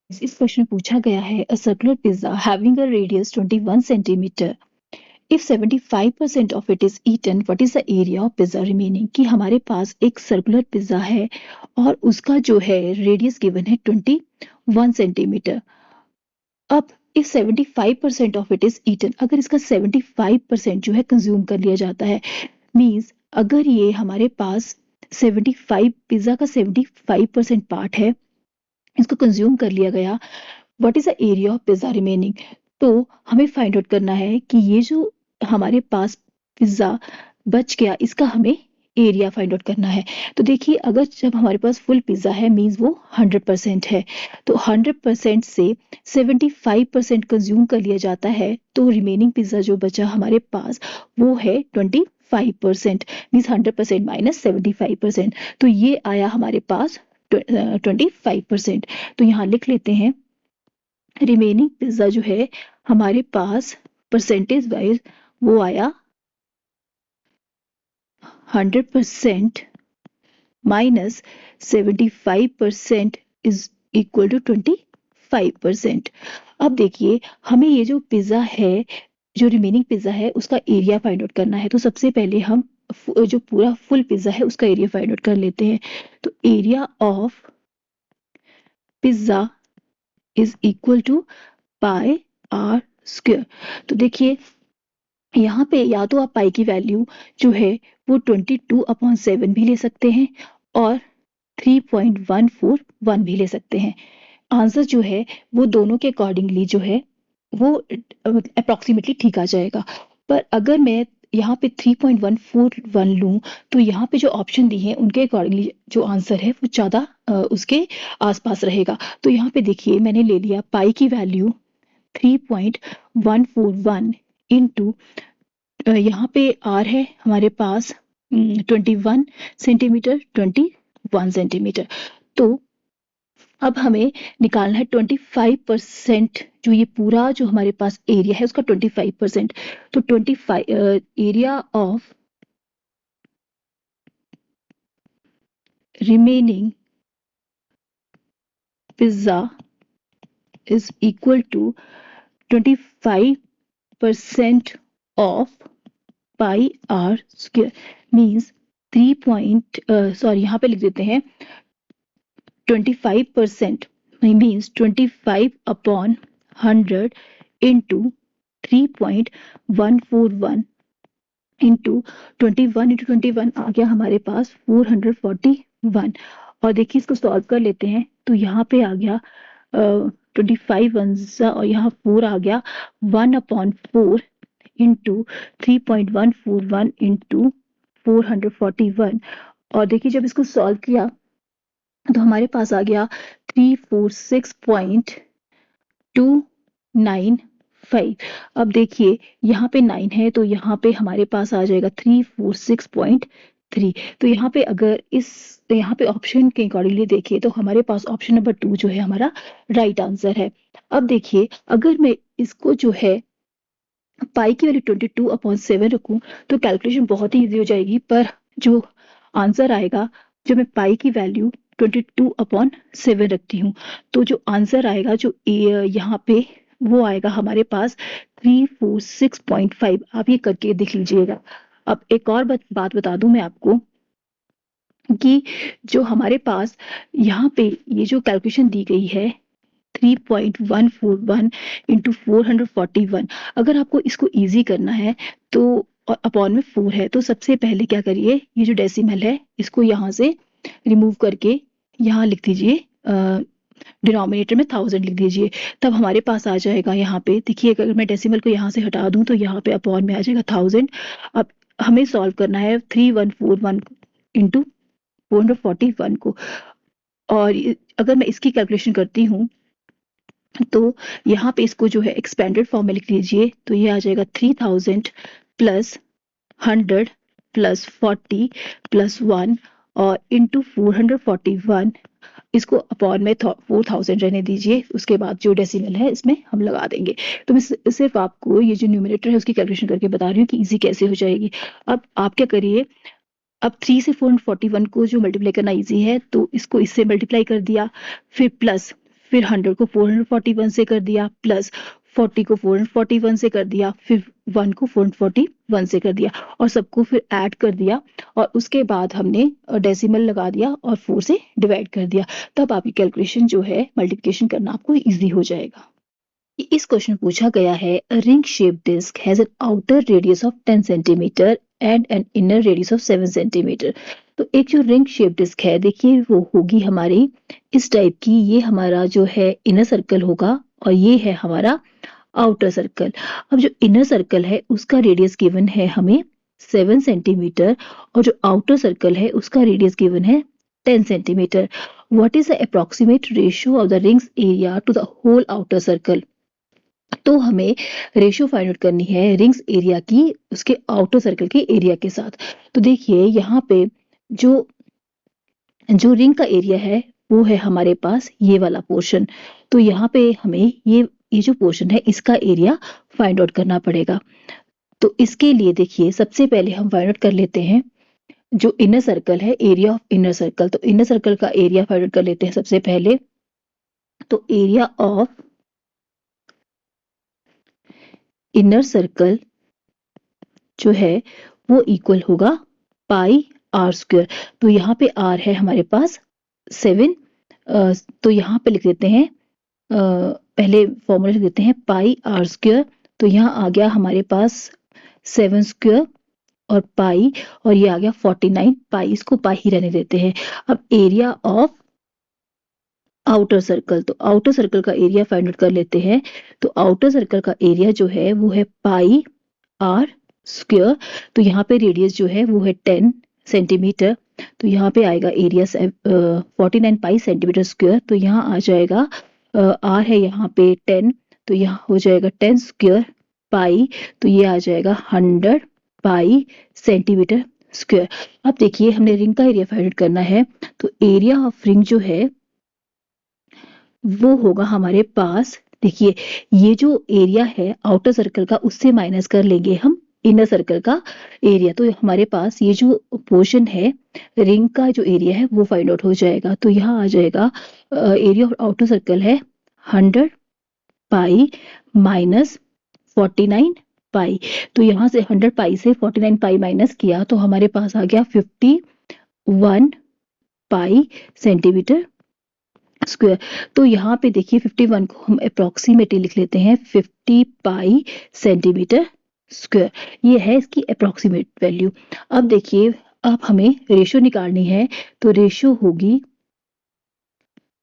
इस क्वेश्चन में पूछा गया है a circular pizza having a radius 21 centimetre if 75% of it is eaten what is the area of pizza remaining. कि हमारे पास एक सर्कुलर पिज्जा है और उसका जो है रेडियस गिवन है 21 सेंटीमीटर। अब if 75% of it is eaten, अगर इसका 75% जो है कंज्यूम कर लिया जाता है, मीन्स अगर ये हमारे पास 75 पिज्जा का 75% पार्ट है, इसको कंज्यूम कर लिया गया, what is the area of pizza remaining. तो हमें फाइंड आउट करना है कि ये जो हमारे पास पिज्जा बच गया इसका हमें एरिया फाइंड आउट करना है। तो देखिए अगर जब हमारे पास फुल पिज्जा है मीन्स वो 100% है, तो 100% से 75% कंज्यूम कर लिया जाता है, तो रिमेनिंग पिज्जा जो बचा हमारे पास वो है 25%, मीन्स 100% माइनस 75%, तो ये आया हमारे पास 25%। तो यहाँ लिख लेते हैं रिमेनिंग पिज्जा जो है हमारे पास परसेंटेज वाइज वो आया 100% माइनस 75% इज इक्वल टू 25%। अब देखिए हमें ये जो पिज्जा है, जो रिमेनिंग पिज्जा है उसका एरिया फाइंड आउट करना है। तो सबसे पहले हम जो पूरा फुल पिज्जा है उसका एरिया फाइंड आउट कर लेते हैं। तो area of pizza is equal to pi r square. तो देखिए यहाँ पे या तो आप पाई की वैल्यू जो है वो 22/7 भी ले सकते हैं और 3.141 भी ले सकते हैं। आंसर जो है वो दोनों के अकॉर्डिंगली जो है वो अप्रोक्सीमेटली ठीक आ जाएगा। पर अगर मैं यहाँ पे 3.141 लूँ तो यहाँ पे जो ऑप्शन दी है उनके अकॉर्डिंगली जो आंसर है वो ज़्यादा उसके आसपास रहेगा। तो यहाँ पे देखिए मैंने ले लिया पाई की वैल्यू 3.141 इंटू यहाँ पे आर है हमारे पास 21 सेंटीमीटर, 21 सेंटीमीटर। तो अब हमें निकालना है 25%, जो ये पूरा जो हमारे पास एरिया है उसका 25%। तो 25 area of remaining pizza is equal to 25% of pi r square, means 3 यहाँ पे लिख देते हैं 25% मीन्स 25/100 इंटू 3.141 इंटू 21 इंटू 21 आ गया हमारे पास 441। और देखिए इसको सॉल्व कर लेते हैं तो यहाँ पे आ गया 25 वंसा और यहाँ 4 आ गया 1/4 इंटू 3.141 इंटू 441। और देखिए जब इसको सॉल्व किया तो हमारे पास आ गया 346.295। अब देखिए यहाँ पे 9 है तो यहाँ पे हमारे पास आ जाएगा 346.3। तो यहाँ पे अगर यहाँ पे ऑप्शन के अकॉर्डिंगली देखिए तो हमारे पास ऑप्शन नंबर 2 जो है हमारा राइट आंसर है। अब देखिए अगर मैं इसको जो है पाई की वैल्यू 22/7 रखूं तो कैलकुलेशन बहुत ही इजी हो जाएगी, पर जो आंसर आएगा, जो मैं पाई की वैल्यू 22/7 रखती हूँ, तो जो आंसर आएगा जो यहाँ पे वो आएगा हमारे पास 346.5। आप ये करके देख लीजिएगा। अब एक और बात बता दूं मैं आपको कि जो हमारे पास यहाँ पे ये जो कैलकुलेशन दी गई है 3.141 इंटू 441, अगर आपको इसको इजी करना है तो अपॉन में 4 है, तो सबसे पहले क्या करिए, ये जो डेसिमल है इसको यहाँ से रिमूव करके यहाँ लिख दीजिए, डिनोमिनेटर में 1000 लिख दीजिए, तब हमारे पास आ जाएगा यहाँ पे। देखिए अगर मैं डेसिमल को यहाँ से हटा दूं तो यहाँ पे अपॉन में आ जाएगा 1000। अब हमें सॉल्व करना है 3141 इंटू 441 को, और अगर मैं इसकी कैलकुलेशन करती हूँ तो यहाँ पे इसको जो है एक्सपेंडेड फॉर्म में लिख लीजिए, तो ये आ जाएगा 3000 प्लस 100 प्लस 40 प्लस 1 और इंटू 441, इसको अपॉन में 4000 रहने दीजिए, उसके बाद जो डेसिमल है इसमें हम लगा देंगे। तो मैं सिर्फ आपको ये जो न्यूमरेटर है उसकी कैलकुलेशन करके बता रही हूँ कि इजी कैसे हो जाएगी। अब आप क्या करिए, अब 3 से 441 को जो मल्टीप्लाई करना इजी है तो इसको इससे मल्टीप्लाई कर दिया, फिर प्लस, फिर 100 को 441 से कर दिया, प्लस 40 को 441 से कर दिया, फिर 1 को 441 से कर दिया और सबको फिर ऐड कर दिया और उसके बाद हमने डेसिमल लगा दिया और 4 से डिवाइड कर दिया। तब आपकी कैलकुलेशन जो है मल्टीप्लिकेशन करना आपको इजी हो जाएगा। इस क्वेश्चन पूछा गया है, a ring shape disc has an outer radius of 10 centimetre and an inner radius of 7 centimetre. तो एक जो रिंग शेप डिस्क है, देखिए वो होगी हमारी इस टाइप की, ये हमारा जो है इनर सर्कल होगा और ये है हमारा आउटर सर्कल। अब जो इनर सर्कल है उसका रेडियस गिवन है हमें 7 सेंटीमीटर और जो आउटर सर्कल है उसका रेडियस गिवन है 10 centimetre. What is the approximate ratio of the rings area to the whole outer circle. तो हमें रेशियो फाइंड आउट करनी है रिंग्स एरिया की उसके आउटर सर्कल के एरिया के साथ। तो देखिए यहाँ पे जो जो रिंग का एरिया है वो है हमारे पास ये वाला पोर्शन। तो यहाँ पे हमें ये जो पोर्शन है इसका एरिया फाइंड आउट करना पड़ेगा। तो इसके लिए देखिए सबसे पहले हम फाइंड आउट कर लेते हैं जो इनर सर्कल है, एरिया ऑफ इनर सर्कल। तो इनर सर्कल का एरिया फाइंड आउट कर लेते हैं सबसे पहले। तो एरिया ऑफ इनर सर्कल जो है वो इक्वल होगा पाई आर स्क्वायर। तो यहाँ पे आर है हमारे पास 7। तो यहाँ पे लिख देते हैं, पहले फॉर्मूला लिख देते हैं पाई आर स्क्वायर। तो यहाँ आ गया हमारे पास 7 स्क्वायर और पाई, और ये आ गया 49 पाई, इसको पाई ही रहने देते हैं। अब एरिया ऑफ आउटर सर्कल, तो आउटर सर्कल का एरिया फाइंड आउट कर लेते हैं। तो आउटर सर्कल का एरिया जो है वो है पाई आर स्क्वायर। तो यहाँ पे रेडियस जो है वो है 10 सेंटीमीटर। तो यहाँ पे आएगा एरिया 49 पाई सेंटीमीटर स्क्वायर। तो यहाँ आ जाएगा आर है यहाँ पे 10, तो यहाँ हो जाएगा 10 स्क्वायर पाई। तो ये आ जाएगा 100 पाई सेंटीमीटर स्क्वायर। अब देखिए हमने रिंग का एरिया फाइंड आउट करना है। तो एरिया ऑफ रिंग जो है वो होगा हमारे पास, देखिए ये जो एरिया है आउटर सर्कल का उससे माइनस कर लेंगे हम इनर सर्कल का एरिया। तो हमारे पास ये जो पोर्शन है रिंग का जो एरिया है वो फाइंड आउट हो जाएगा। तो यहाँ आ जाएगा एरिया ऑफ आउटर सर्कल है 100 पाई माइनस 49 पाई। तो यहाँ से 100 पाई से 49 पाई माइनस किया तो हमारे पास आ गया 51 पाई सेंटीमीटर स्क्वायर। तो यहाँ पे देखिए 51 को हम अप्रोक्सीमेटली लिख लेते हैं 50 पाई सेंटीमीटर स्क्वायर। ये है इसकी अप्रोक्सीमेट वैल्यू। अब देखिए अब हमें रेशियो निकालनी है। तो रेशियो होगी,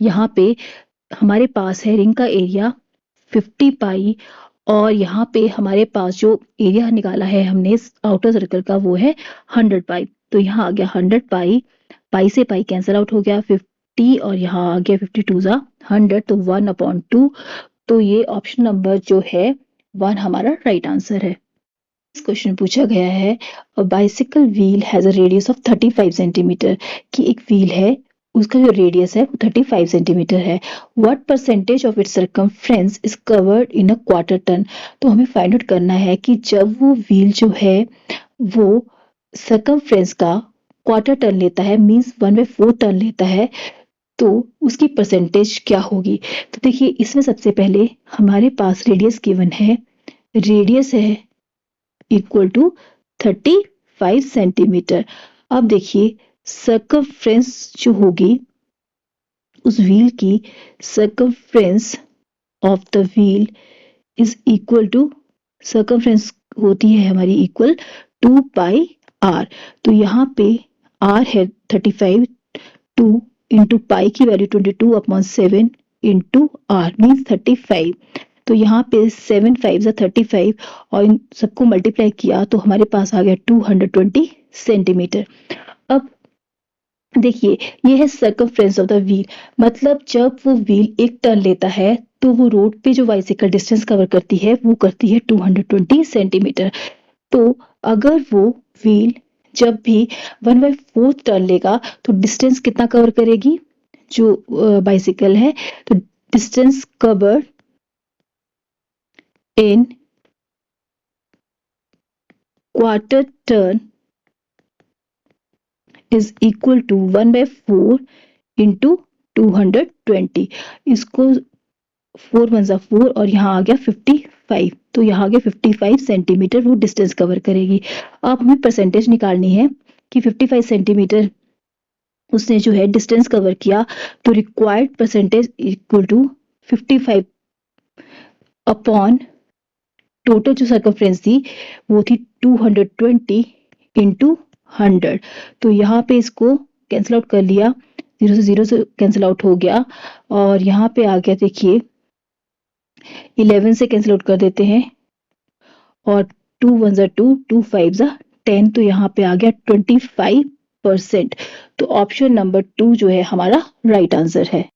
यहाँ पे हमारे पास है रिंग का एरिया 50 पाई और यहाँ पे हमारे पास जो एरिया निकाला है हमने आउटर सर्कल का वो है 100 पाई। तो यहाँ आ गया 100 पाई, पाई से पाई कैंसिल आउट हो गया 50 और यहाँ आ गया 52 जा 100, तो 1/2। तो ये ऑप्शन नंबर जो है 1 हमारा राइट आंसर है। इस क्वेश्चन पूछा गया है, a bicycle wheel has a radius of 35 centimetre. कि एक व्हील है उसका जो रेडियस है वो 35 सेंटीमीटर है। What percentage of its circumference is covered in a quarter turn. तो हमें फाइंड आउट करना है कि जब वो व्हील जो है वो सर्कमफ्रेंस का क्वार्टर टन लेता है, मींस 1/4 टन लेता है, तो उसकी परसेंटेज क्या होगी। तो देखिए इसमें सबसे पहले हमारे पास रेडियस गिवन है, रेडियस है इक्वल टू 35 सेंटीमीटर। अब देखिए सर्कमफ्रेंस जो होगी उस व्हील की, circumference of the wheel is equal to, circumference होती है हमारी इक्वल 2 पाई आर। तो यहाँ पे आर है 35, 2 इंटू पाई की वैल्यू 22/7 इंटू आर मीन्स 35। तो यहाँ पे 7 5 35 और इन सबको मल्टीप्लाई किया तो हमारे पास आ गया 220 सेंटीमीटर। अब देखिए ये है सर्कमफ्रेंस ऑफ द व्हील, मतलब जब वो व्हील एक टर्न लेता है तो वो रोड पे जो बाइसिकल डिस्टेंस कवर करती है वो करती है 220 सेंटीमीटर। तो अगर वो व्हील जब भी 1/4 टर्न लेगा तो डिस्टेंस कितना कवर करेगी जो बाइसिकल है। तो distance cover in quarter turn is equal to 1/4 into 220। इसको 4 वन ज़ा 4 और यहाँ आ गया 55, तो यहाँ आ गया 55 सेंटीमीटर वो डिस्टेंस कवर करेगी। अब हमें परसेंटेज निकालनी है कि 55 सेंटीमीटर उसने जो है डिस्टेंस कवर किया, तो required percentage equal to 55 upon total जो सर्कमफ्रेंस थी वो थी 220 इंटू 100। तो यहाँ पे इसको कैंसिल आउट कर लिया, 0 से कैंसिल आउट हो गया, और यहाँ पे आ गया, देखिए 11 से कैंसिल आउट कर देते हैं, और 2 वन ज़ा 2, 2 5 ज़ा 10, तो यहाँ पे आ गया 25%। तो ऑप्शन नंबर 2 जो है हमारा राइट आंसर है।